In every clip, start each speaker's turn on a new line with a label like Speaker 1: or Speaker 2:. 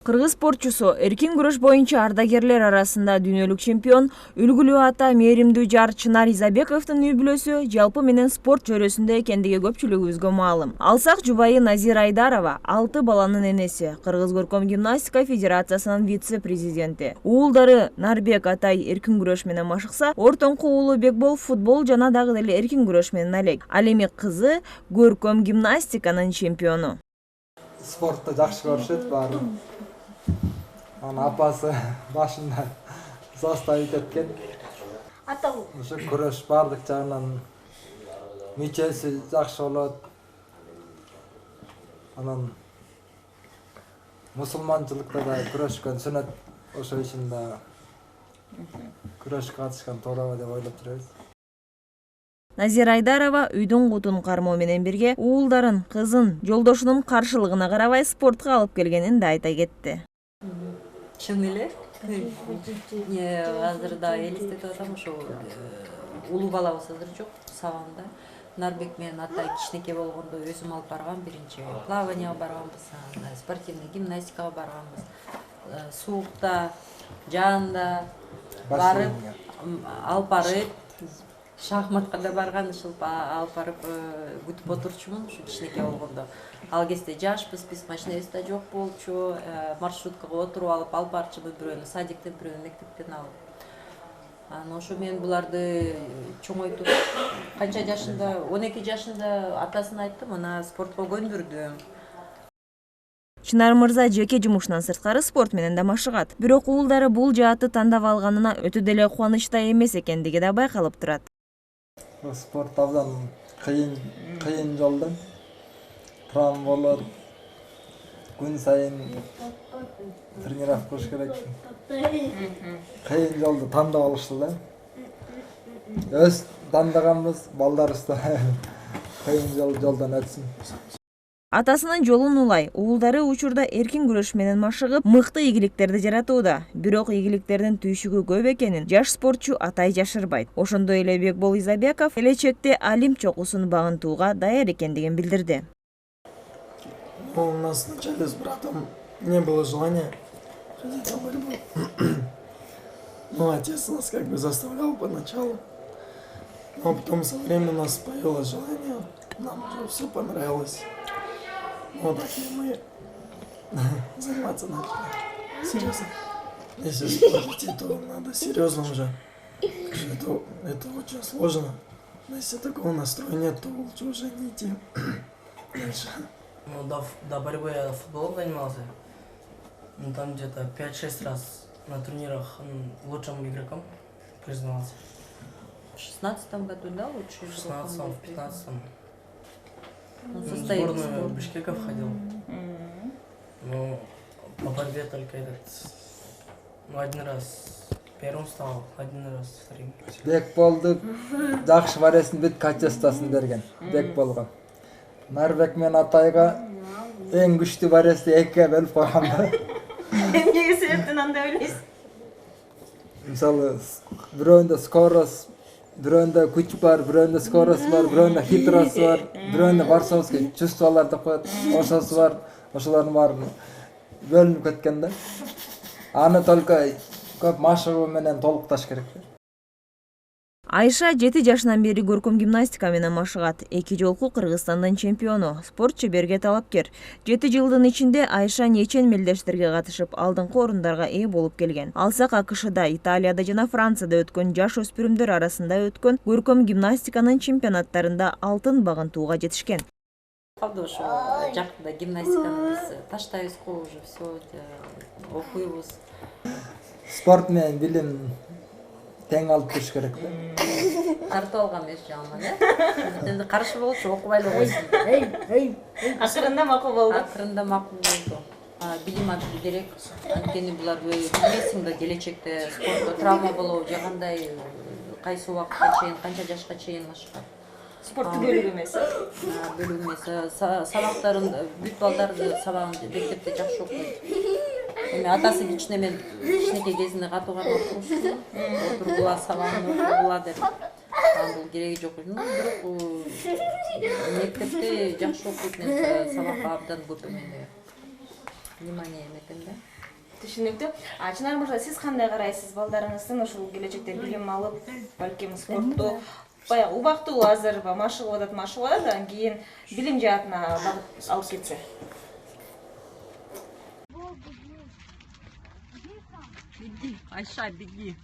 Speaker 1: Кыргыз спортчусу эркин күрөш боюнча ардагерлер арасында дүйнөлүк чемпион, үлгүлүү ата мээримдүү жар Чынар Изабековдун үй бүлөсү жалпы менен спорт чөйрөсүндө экендиги көпчүлүгүбүзгө маалым. Алсак жубайы Назира Айдарова 6 баланын энеси, Кыргыз көркөм гимнастика федерациясынын вице-президенти. Уулдары Нарбек Атай эркин күрөш менен машыкса, ортоңку уулу Бекбол футбол жана дагы деле эркин күрөш менен алек. Ал эми кызы көркөм гимнастиканын чемпиону.
Speaker 2: Спортты жакшы көрүшөт баары. Апасы башында заставить эткен. Ошо күрөш бардык жагынан мичеси жакшы болот. Анан мусулманчылыкта да күрөшкөн сүнөт, ошо үчүн да күрөшкө катышкан туура деп ойлоп жүрөбүз.
Speaker 1: Назира Айдарова үйдүн кутун кармоо менен бирге уулдарын, кызын, жолдошунун каршылыгына карабай спортко алып келгенин да айта кетти.
Speaker 3: Чын эле. Азыр да элестетип атам, ошо улуу балабыз азыр жок, сабамда. Нарбек менен Атай кичинекей болгондо өзүм алып баргам, биринчи плаванияга барганбыз, спортивный гимнастикага барганбыз. Суукта, жаанда барып, алып барып, шахматка да барган, ушинтип алып барып күтүп отурчумун, ушу кичинекей болгондо. Ал кезде жашпыз, биз машинебиз да жок болчу, маршруткага отуруп алып барчубуз, бирөөнү садиктен, бирөөнү мектептен алып. Анан ошо мен буларды чоңойтуп, канча жашында, 12 жашында атасына айттым, ана спортко көндүрдүм.
Speaker 1: Чынар мырза жеке жумушунан сырткары спорт менен да машыгат. Бирок уулдары бул жаатты тандап алганына өтө деле кубанычта эмес экендиги да байкалып турат.
Speaker 2: Спорт абдан кыйын жолдон турам болот. Күн сайын тренировка кылыш керек. Кыйын жолду тандап алышты да. Өз тандаганбыз, балдарыбыз да кыйын жолдон өтсүн.
Speaker 1: Атасынын жолун улай, уулдары учурда эркин күрөш менен машыгып, мыкты ийгиликтерди жаратууда. Бирок ийгиликтердин түйшүгү көп экенин жаш спортчу Атай жашырбайт. Ошондой эле Бекбол Изабеков келечекте Олимп чокусун багынтууга даяр экендигин билдирди.
Speaker 4: У нас вначале с братом не было желания ходить на борьбу. Но отец нас как бы заставлял поначалу. Но потом со временем у нас появилось желание, нам уже все понравилось. Вот так и мы заниматься начали. Серьезно. Если спорт идти, то надо серьезно уже. Это очень сложно. Но если такого настроя нет, то лучше уже не идти дальше.
Speaker 5: До борьбы я футболом занимался. Там где-то 5-6 раз на турнирах лучшим игроком признался.
Speaker 3: В 16-м году, да, лучший?
Speaker 5: В 16-м, в 15-м. В сборную Бишкека входил. Ну, по борьбе только один раз первым стал, один раз вторым.
Speaker 2: Бекболду жакшы баресин бүт качествосын берген. Бекболго. Нарбек менен Атайга эң күчтүү барести экиге бөлүп койгон.
Speaker 1: Эмнеге себептен андай ойлойсуз?
Speaker 2: Мисалы, бирөөндө скорость, бирөөндө күч бар, бирөөндө скорость бар, бирөөндө хитрость бар, бирөөндө борцовский чувстволор деп коет, ошосу бар, ошолордун баарын бөлүнүп кеткен да. Аны только көп машыгуу менен толукташ керек.
Speaker 1: Айша 7 жашынан бери көркөм гимнастика менен машыгат. 2 жолку Кыргызстандын чемпиону, спорт чеберге талапкер. 7 жылдын ичинде Айша нечен мелдештерге катышып, алдыңкы орундарга ээ болуп келген. Алсак АКШда, Италияда жана Францияда өткөн жаш өспүрүмдөр арасында өткөн көркөм гимнастиканын чемпионаттарында алтын багынтууга жетишкен.
Speaker 3: Ошо жакында гимнастиканы биз таштайбыз го, уже все окуйбуз.
Speaker 2: Спорт менен билим тең алып туруш керек да.
Speaker 3: Тартып алган эмес жаман, Енді каршы болчу, окубай эле койсун.
Speaker 1: Акырында макул болду.
Speaker 3: Акырында макул болду. Билим алып керек. Анткени булар билесиң да келечекте спортто травма болобу, же кандай кайсы убакытка чейин, канча жашка чейин машыгат.
Speaker 1: Спортту бөлүк эмес.
Speaker 3: Бөлүк эмес. Сабактарын бүт балдар сабагын мектепте жакшы окуйт. Эми атасы кичинекей кезинде катуу кармап турушту. Отургула сабагын окугула деп. Бул кереги жок. Бирок мектепте жакшы окуйт, мен сабакка абдан көп внимание эметем да.
Speaker 1: Түшүнүктүү. Чынар мырза, сиз кандай карайсыз балдарыңыздын ушул келечекте билим алып, балким спортту баягы убактылуу азыр машыгып атат, анан кийин билим жаатына багыт алып кетсе?
Speaker 3: Беги, Айша, беги.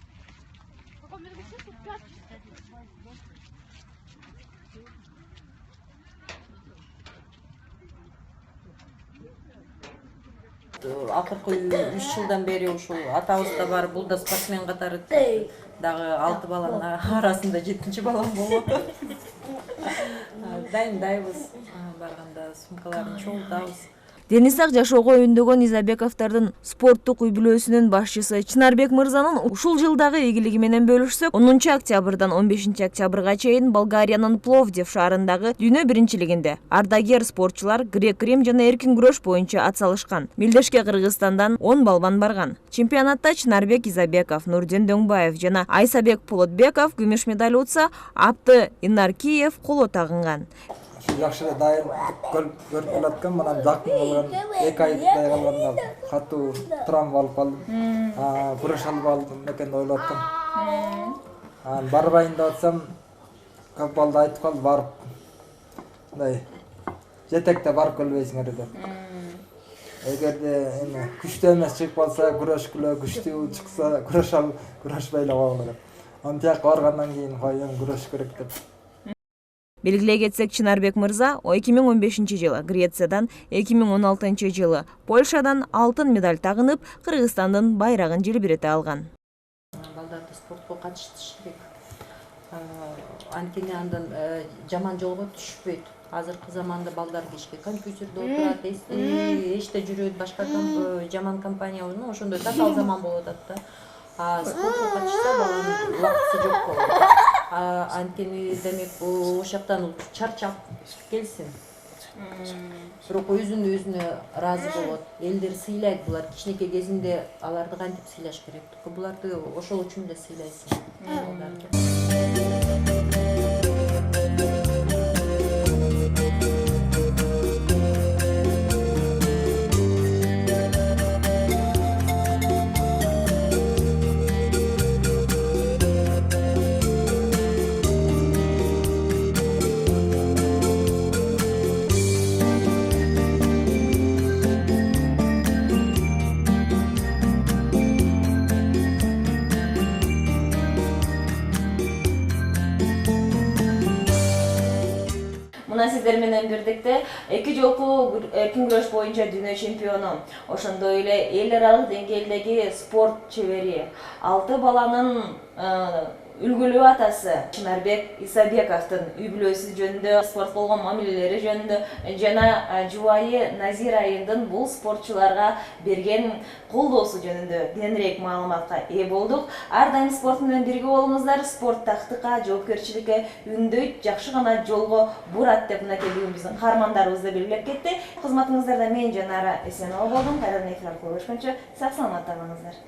Speaker 3: Акыркы 3 жылдан бери ушул атабыз да бар, бул да спортсмен катары дагы 6 баланын арасында 7-чи балам болуп атат. Дайындайбыз, барганда сумкаларын чогултабыз.
Speaker 1: Дени сак жашоого үндөгөн Изабековдордун спорттук үй-бүлөсүнүн башчысы Чынарбек мырзанын ушул жылдагы ийгилиги менен бөлүшсөк, 10-октябрдан 15-октябрга чейин Болгариянын Пловдив шаарындагы дүйнө биринчилигинде ардагер спортчулар грек-рим жана эркин күрөш боюнча ат салышкан. Мелдешке Кыргызстандан 10 балбан барган. Чемпионатта Чынарбек Изабеков, Нурден Дөңбаев жана Айсабек Полотбеков күмүш медаль утса, Апты Инаркиев коло тагынган.
Speaker 2: Жакшы дайын көрүп келаткан, мына жакын болгон 2 айдай калганда катуу травма алып калдым. Күрөш алып алдым экен деп ойлоп аттым. Барбайын деп атсам, көп балды айтып калды, барып мындай жетекте барып келбейсиңер деп. Эгерде эми күчтүү эмес чыгып калса, күрөшкүлө, күчтүү чыкса, күрөшпөй эле койгула деп. Аны тияка баргандан кийин эми күрөш керек деп.
Speaker 1: Белгилей кетсек, Чынарбек мырза 2015-жылы Грециядан, 2016-жылы Польшадан алтын медаль тагынып, Кыргызстандын байрагын желбирете алган.
Speaker 3: Балдарды спортко катыштырыш керек. Анткени андан жаман жолго түшпөйт. Азыркы заманда балдар кечке компьютерде отурат, эште жүрөт, башка жаман компания болду, ошондой татаал заман болуп атат да. Спортко катышса баланын убактысы жок болот. Анткени демек ошол жактан чарчап келсин. Бирок өзүнө ыраазы болот. Элдер сыйлайт, булар кичинекей кезинде аларды кантип сыйлаш керек? Буларды ошол үчүн эле сыйлайсың.
Speaker 1: Мына сиздер менен бирдикте 2 жолку эркин күрөш боюнча дүйнө чемпиону, ошондой эле эл аралык деңгээлдеги спорт чебери, 6 баланын үлгүлүү атасы Чынарбек Исабековдун үй-бүлөсү жөнүндө, спорт болгон мамилелери жөнүндө жана жубайы Назира айындын бул спортчуларга берген колдоосу жөнүндө кененирээк маалыматка ээ болдук. Ар дайым спорт менен бирге болуңуздар, спорт тактыкка, жоопкерчиликке үндөйт, жакшы гана жолго бурат деп мынакей бүгүн биздин каармандарыбыз да белгилеп кетти. Кызматыңыздарда мен Жанара Эсенова болдум. Кайрадан эфир аркылуу көрүшкөнчө сак саламатта болуңуздар.